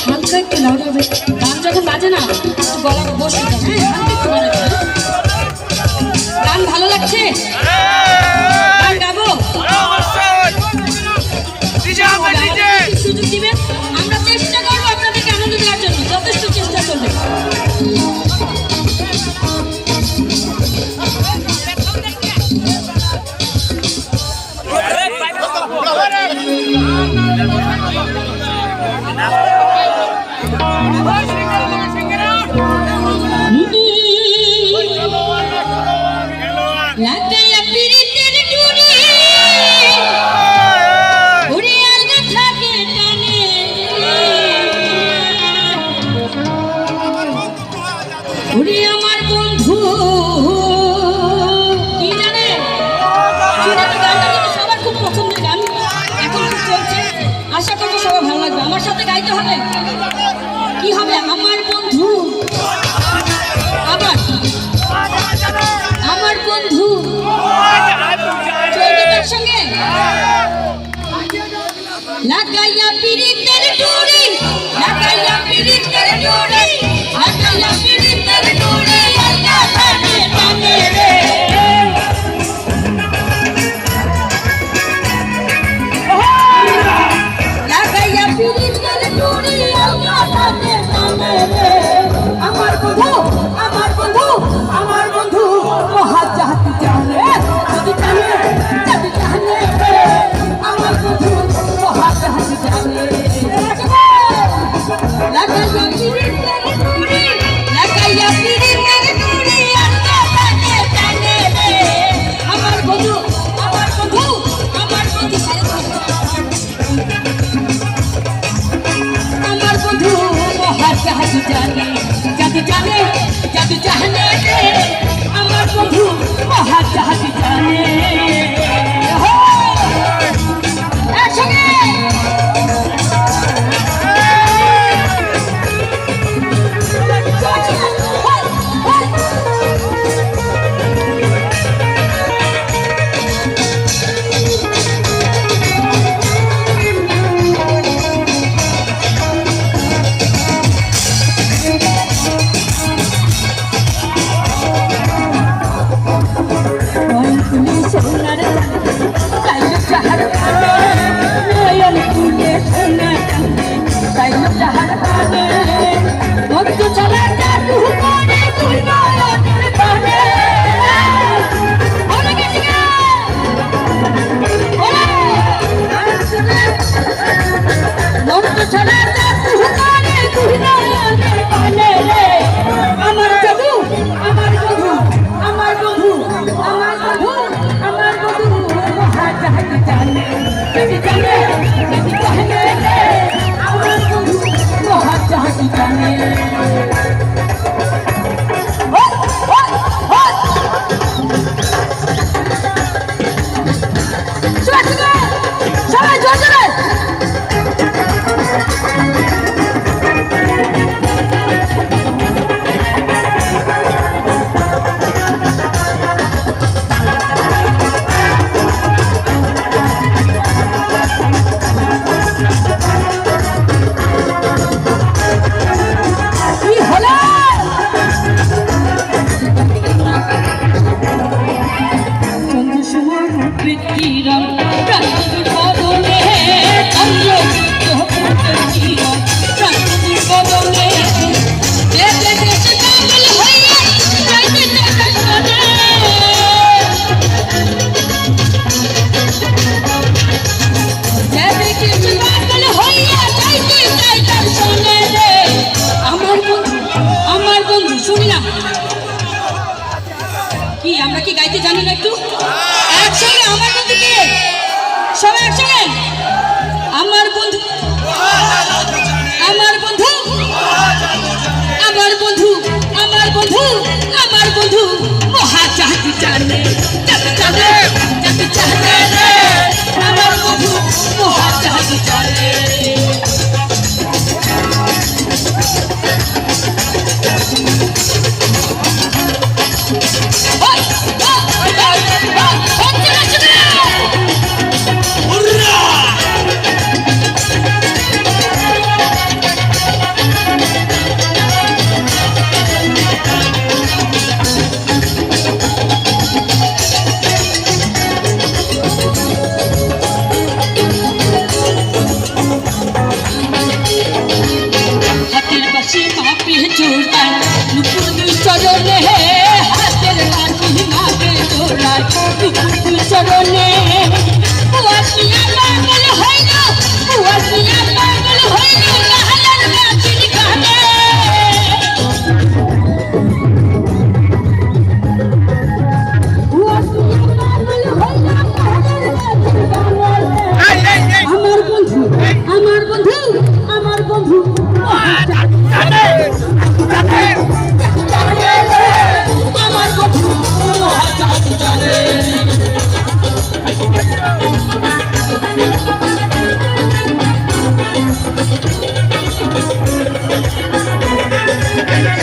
হালকা একটু লাউড হবে, গান যখন বাজে না গলা বসে যায়। হ্যাঁ, হালকা একটু বাড়াতে হবে। গান ভালো লাগছে? গান গাবো? সুযোগ দিবেন, আমরা চেষ্টা করবো আপনাদেরকে আনন্দ দেওয়ার জন্য, যথেষ্ট চেষ্টা করবে। আমার বন্ধু কি জানে, সবার খুব পছন্দের গান, এখন খুব চলছে। আশা করবো সবার ভালো লাগবে। আমার সাথে গাইতে হবে। কি হবে? আমার বন্ধু, আবার আমার বন্ধু চলবে তার সঙ্গে। লাগাইয়া পিরিতের ডুরি, লাগাইয়া পিরিতের ডুরি, লাগাইয়া পিরিতের ডুরি, আল্লাহ টানে টানে রে। লাগাইয়া পিরিতের ডুরি, আল্লাহ টানে টানে রে। আমার বন্ধু, আমার বন্ধু, আমার বন্ধু মহা জাতি জানে, যদি জানে, যদি জানে রে। আমার বন্ধু মহা জাতি জানে। লাগাইয়া পিরিতের ডুরি, লাগাইয়া পিরিতের ডুরি, আল্লাহ টানে টানে রে। আমার বন্ধু, আমার বন্ধু, আমার বন্ধু, আমার বন্ধু মহা জাতি জানে, জাতি জানে, জাতি জানে রে। আমার বন্ধু মহা জাতি জানে। একসঙ্গে কি আমরা কি গাইতে জানি না একটু? একসঙ্গে আমার বন্ধু কে? সবাই একসঙ্গে আমার বন্ধু, আমার বন্ধু, আমার বন্ধু, আমার বন্ধু, আমার বন্ধু মহা জাতি জানে, জাতি জানে, জাতি জানে রে। আমার বন্ধু মহা জাতি জানে।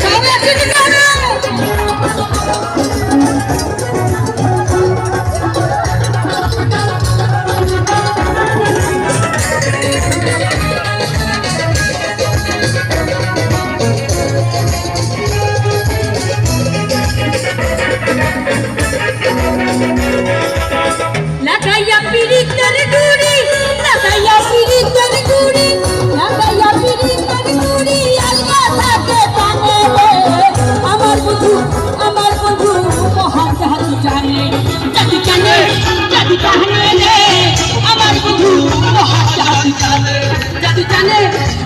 সবাই একসাথে গাবে। লাগাইয়া পিরিতের ডুরি, লাগাইয়া পিরিতের ডুরি, লাগাইয়া পিরিতের ডুরি, আল্লাহ তাকে টানে রে। আমার বন্ধু মহান জাতি টানে, জাতি টানে, জাতি টানে রে। আমার বন্ধু মহান জাতি টানে, জাতি টানে,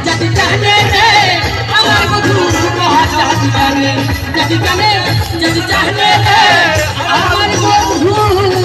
জাতি টানে রে। আমার বন্ধু মহান জাতি টানে, জাতি টানে, জাতি টানে রে। আমার বন্ধু